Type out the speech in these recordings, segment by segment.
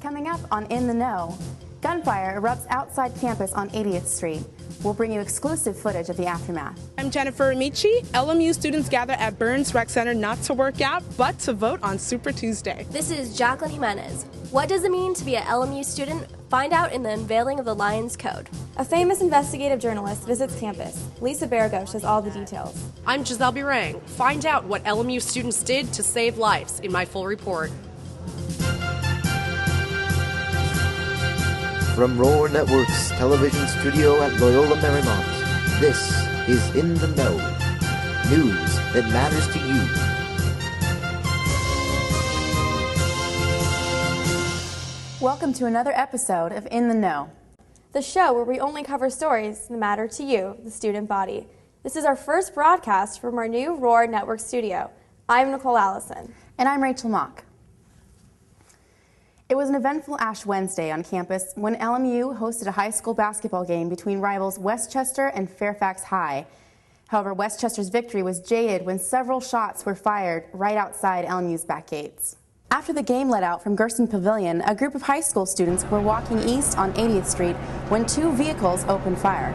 Coming up on In the Know, gunfire erupts outside campus on 80th Street. We'll bring you exclusive footage of the aftermath. I'm Jennifer Amici. LMU students gather at Burns Rec Center not to work out, but to vote on Super Tuesday. This is Jacqueline Jimenez. What does it mean to be an LMU student? Find out in the unveiling of the Lions Code. A famous investigative journalist visits campus. Lisa Baragosh has all the details. I'm Giselle Burang. Find out what LMU students did to save lives in my full report. From Roar Network's television studio at Loyola Marymount, this is In the Know, news that matters to you. Welcome to another episode of In the Know, the show where we only cover stories that matter to you, the student body. This is our first broadcast from our new Roar Network studio. I'm Nicole Allison. And I'm Rachel Mock. It was an eventful Ash Wednesday on campus when LMU hosted a high school basketball game between rivals Westchester and Fairfax High. However, Westchester's victory was jaded when several shots were fired right outside LMU's back gates. After the game let out from Gerson Pavilion, a group of high school students were walking east on 80th Street when two vehicles opened fire.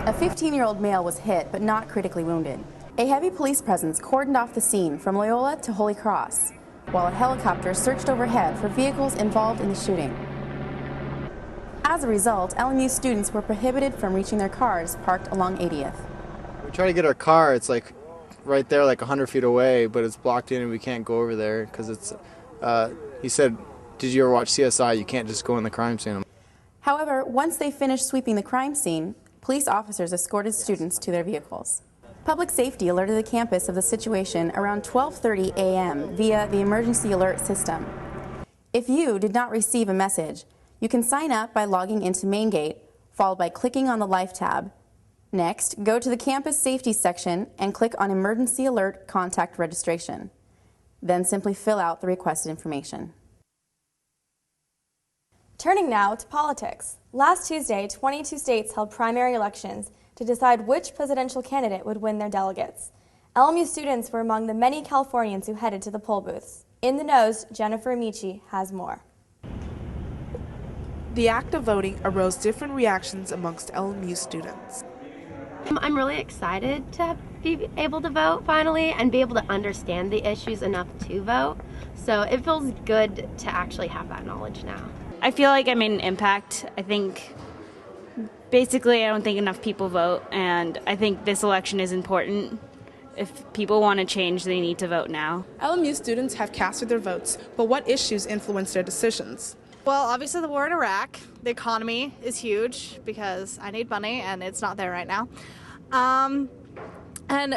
A 15-year-old male was hit but not critically wounded. A heavy police presence cordoned off the scene from Loyola to Holy Cross, while a helicopter searched overhead for vehicles involved in the shooting. As a result, LMU students were prohibited from reaching their cars parked along 80th. We try to get our car, it's like right there, like 100 feet away, but it's blocked in and we can't go over there because it's, he said, did you ever watch CSI? You can't just go in the crime scene. However, once they finished sweeping the crime scene, police officers escorted students to their vehicles. Public safety alerted the campus of the situation around 12:30 a.m. via the emergency alert system. If you did not receive a message, you can sign up by logging into Main Gate, followed by clicking on the Life tab. Next, go to the campus safety section and click on Emergency Alert Contact Registration. Then simply fill out the requested information. Turning now to politics. Last Tuesday, 22 states held primary elections to decide which presidential candidate would win their delegates. LMU students were among the many Californians who headed to the poll booths. In the Know's Jennifer Amici has more. The act of voting arose different reactions amongst LMU students. I'm really excited to be able to vote finally and be able to understand the issues enough to vote. So it feels good to actually have that knowledge now. I feel like I made an impact. I think basically I don't think enough people vote, and I think this election is important. If people want to change, they need to vote now. LMU students have casted their votes, but what issues influence their decisions? Well, obviously the war in Iraq. The economy is huge because I need money and it's not there right now. And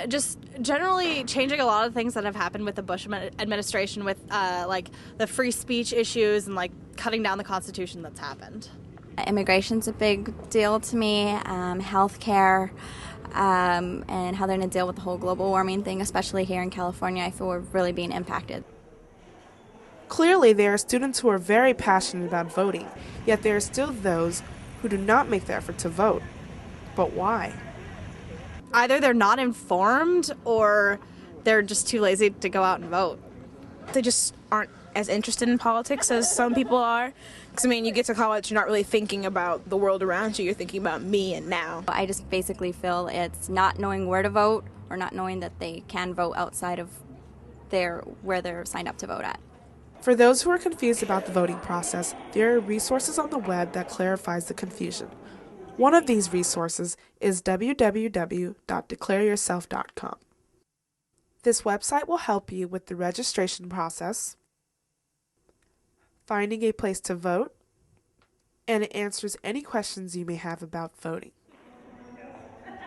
just generally changing a lot of things that have happened with the Bush administration with like the free speech issues and like cutting down the Constitution that's happened. Immigration's a big deal to me, healthcare, and how they're going to deal with the whole global warming thing, especially here in California. I feel we're really being impacted. Clearly, there are students who are very passionate about voting, yet there are still those who do not make the effort to vote. But why? Either they're not informed or they're just too lazy to go out and vote. They just aren't as interested in politics as some people are. Because, I mean, you get to college, you're not really thinking about the world around you, you're thinking about me and now. I just basically feel it's not knowing where to vote or not knowing that they can vote outside of where they're signed up to vote at. For those who are confused about the voting process, there are resources on the web that clarifies the confusion. One of these resources is www.declareyourself.com. This website will help you with the registration process, finding a place to vote, and it answers any questions you may have about voting.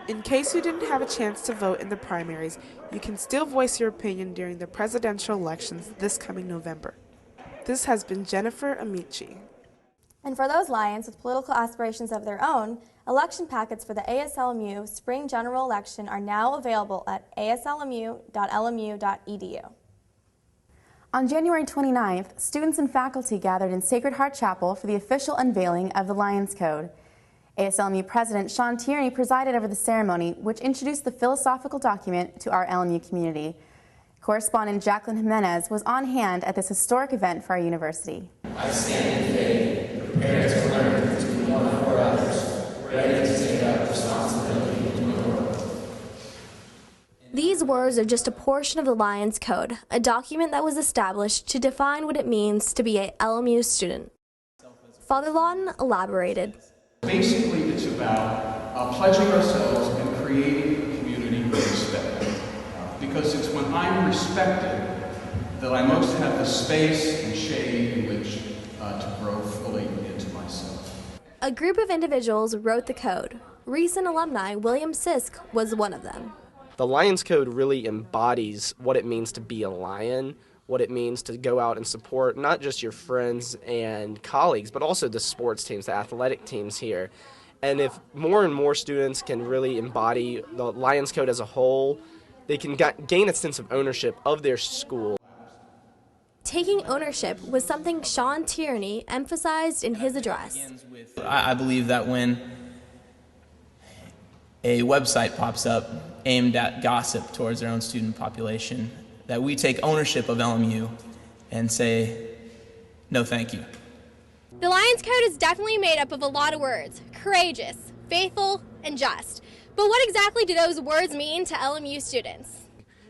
In case you didn't have a chance to vote in the primaries, you can still voice your opinion during the presidential elections this coming November. This has been Jennifer Amici. And for those Lions with political aspirations of their own, election packets for the ASLMU Spring General Election are now available at aslmu.lmu.edu. On January 29th, students and faculty gathered in Sacred Heart Chapel for the official unveiling of the Lions Code. ASLMU President Sean Tierney presided over the ceremony, which introduced the philosophical document to our LMU community. Correspondent Jacqueline Jimenez was on hand at this historic event for our university. I stand in faith, prepared to learn to be one for others, ready to take up responsibility in the world. These words are just a portion of the Lions Code, a document that was established to define what it means to be a LMU student. Father Lawton elaborated. Basically, it's about pledging ourselves and creating a community of respect. Because it's when I'm respected that I most have the space and shade in which to grow fully into myself. A group of individuals wrote the code. Recent alumni William Sisk was one of them. The Lions Code really embodies what it means to be a lion, what it means to go out and support not just your friends and colleagues, but also the sports teams, the athletic teams here. And if more and more students can really embody the Lions Code as a whole, they can gain a sense of ownership of their school. Taking ownership was something Sean Tierney emphasized in his address. I believe that when a website pops up aimed at gossip towards their own student population, that we take ownership of LMU and say, no thank you. The Lions Code is definitely made up of a lot of words: courageous, faithful, and just. But what exactly do those words mean to LMU students?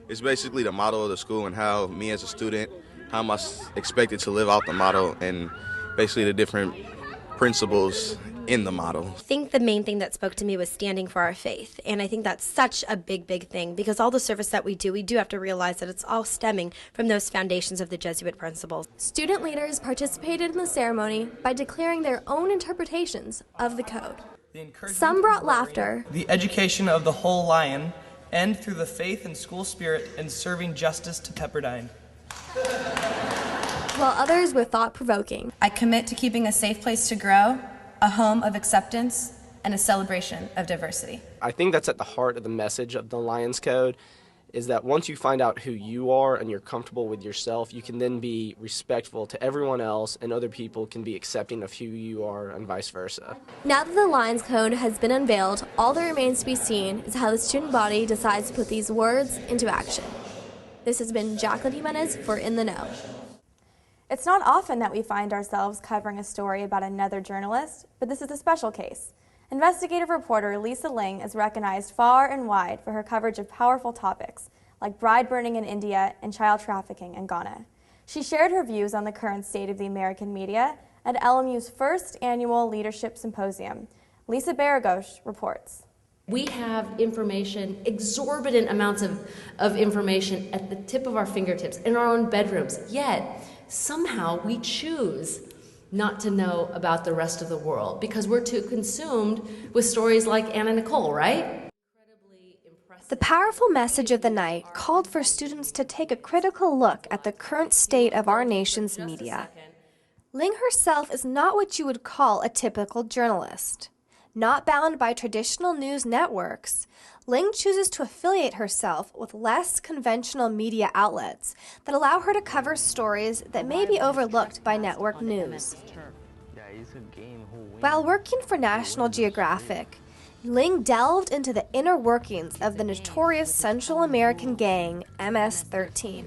It's basically the motto of the school and how me as a student, how I'm expected to live out the motto and basically the different principles in the motto. I think the main thing that spoke to me was standing for our faith, and I think that's such a big thing because all the service that we do have to realize that it's all stemming from those foundations of the Jesuit principles. Student leaders participated in the ceremony by declaring their own interpretations of the code. Some brought laughter. The education of the whole lion, and through the faith and school spirit and serving justice to Pepperdine. While others were thought-provoking. I commit to keeping a safe place to grow, a home of acceptance, and a celebration of diversity. I think that's at the heart of the message of the Lions Code, is that once you find out who you are and you're comfortable with yourself, you can then be respectful to everyone else, and other people can be accepting of who you are and vice versa. Now that the Lions Code has been unveiled, all that remains to be seen is how the student body decides to put these words into action. This has been Jacqueline Jimenez for In the Know. It's not often that we find ourselves covering a story about another journalist, but this is a special case. Investigative reporter Lisa Ling is recognized far and wide for her coverage of powerful topics like bride burning in India and child trafficking in Ghana. She shared her views on the current state of the American media at LMU's first annual Leadership Symposium. Lisa Baragos reports. We have information, exorbitant amounts of information at the tip of our fingertips in our own bedrooms, yet somehow we choose not to know about the rest of the world because we're too consumed with stories like Anna Nicole, right? The powerful message of the night called for students to take a critical look at the current state of our nation's media. Ling herself is not what you would call a typical journalist. Not bound by traditional news networks, Ling chooses to affiliate herself with less conventional media outlets that allow her to cover stories that may be overlooked by network news. While working for National Geographic, Ling delved into the inner workings of the notorious Central American gang MS-13.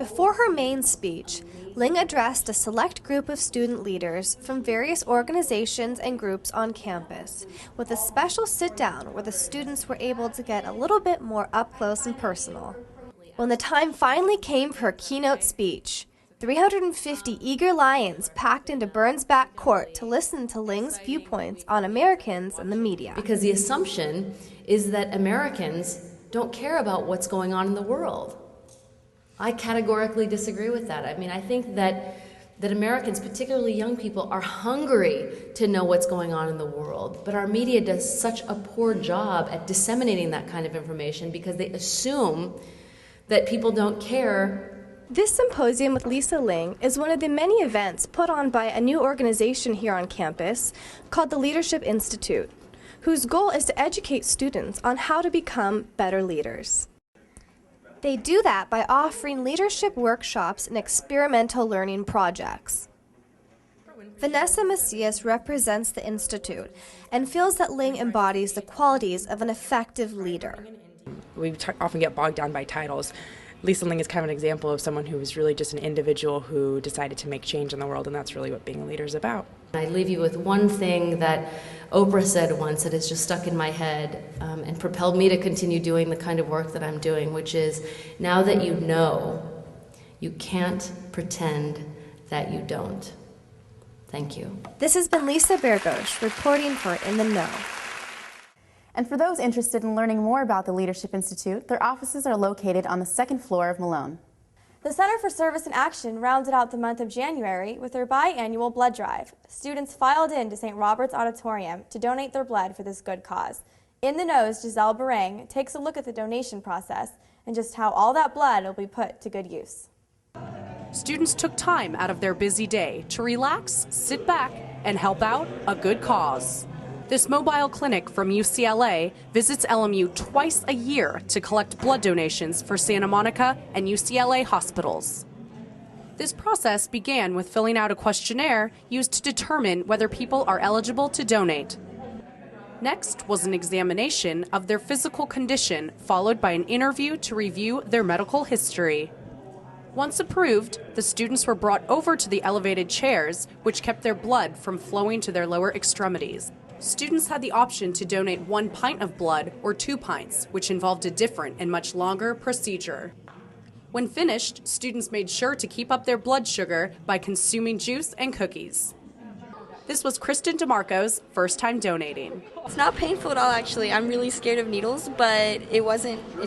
Before her main speech, Ling addressed a select group of student leaders from various organizations and groups on campus, with a special sit-down where the students were able to get a little bit more up close and personal. When the time finally came for her keynote speech, 350 eager lions packed into Burns back court to listen to Ling's viewpoints on Americans and the media. Because the assumption is that Americans don't care about what's going on in the world. I categorically disagree with that. I mean, I think that Americans, particularly young people, are hungry to know what's going on in the world. But our media does such a poor job at disseminating that kind of information because they assume that people don't care. This symposium with Lisa Ling is one of the many events put on by a new organization here on campus called the Leadership Institute, whose goal is to educate students on how to become better leaders. They do that by offering leadership workshops and experimental learning projects. Vanessa Macias represents the Institute and feels that Ling embodies the qualities of an effective leader. We often get bogged down by titles, Lisa Ling is kind of an example of someone who was really just an individual who decided to make change in the world, and that's really what being a leader is about. I leave you with one thing that Oprah said once that has just stuck in my head and propelled me to continue doing the kind of work that I'm doing, which is, now that you know, you can't pretend that you don't. Thank you. This has been Lisa Bergosh reporting for In the Know. And for those interested in learning more about the Leadership Institute, their offices are located on the second floor of Malone. The Center for Service and Action rounded out the month of January with their biannual blood drive. Students filed into St. Robert's Auditorium to donate their blood for this good cause. In the Know's Giselle Barang takes a look at the donation process and just how all that blood will be put to good use. Students took time out of their busy day to relax, sit back, and help out a good cause. This mobile clinic from UCLA visits LMU twice a year to collect blood donations for Santa Monica and UCLA hospitals. This process began with filling out a questionnaire used to determine whether people are eligible to donate. Next was an examination of their physical condition, followed by an interview to review their medical history. Once approved, the students were brought over to the elevated chairs, which kept their blood from flowing to their lower extremities. Students had the option to donate 1 pint of blood or 2 pints, which involved a different and much longer procedure. When finished, students made sure to keep up their blood sugar by consuming juice and cookies. This was Kristen DeMarco's first time donating. It's not painful at all, actually. I'm really scared of needles, but it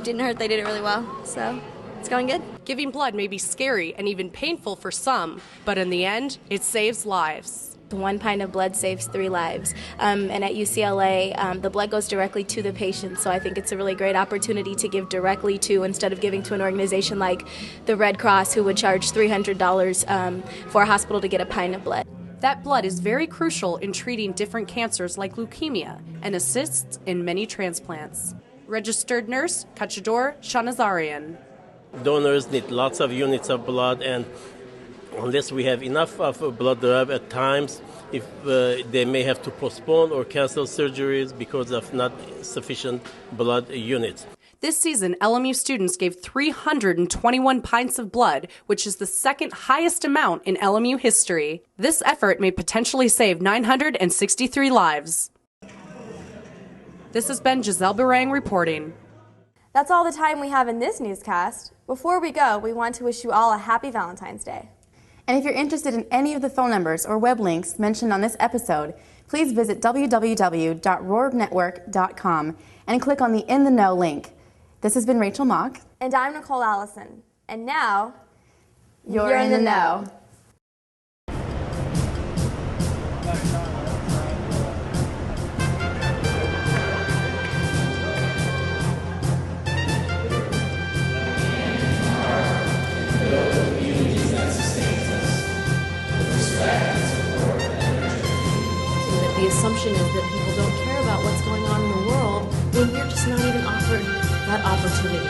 didn't hurt. They did it really well, so it's going good. Giving blood may be scary and even painful for some, but in the end, it saves lives. 1 pint of blood saves 3 lives. And at UCLA, the blood goes directly to the patient, so I think it's a really great opportunity to give directly to, instead of giving to an organization like the Red Cross, who would charge $300 for a hospital to get a pint of blood. That blood is very crucial in treating different cancers like leukemia and assists in many transplants. Registered nurse Kachador Shanazarian. Donors need lots of units of blood, and unless we have enough of blood drive at times, if they may have to postpone or cancel surgeries because of not sufficient blood units. This season, LMU students gave 321 pints of blood, which is the second highest amount in LMU history. This effort may potentially save 963 lives. This has been Giselle Barang reporting. That's all the time we have in this newscast. Before we go, we want to wish you all a happy Valentine's Day. And if you're interested in any of the phone numbers or web links mentioned on this episode, please visit www.roarbnetwork.com and click on the In the Know link. This has been Rachel Mock. And I'm Nicole Allison. And now, you're in the know. The assumption is that people don't care about what's going on in the world when we're just not even offered that opportunity.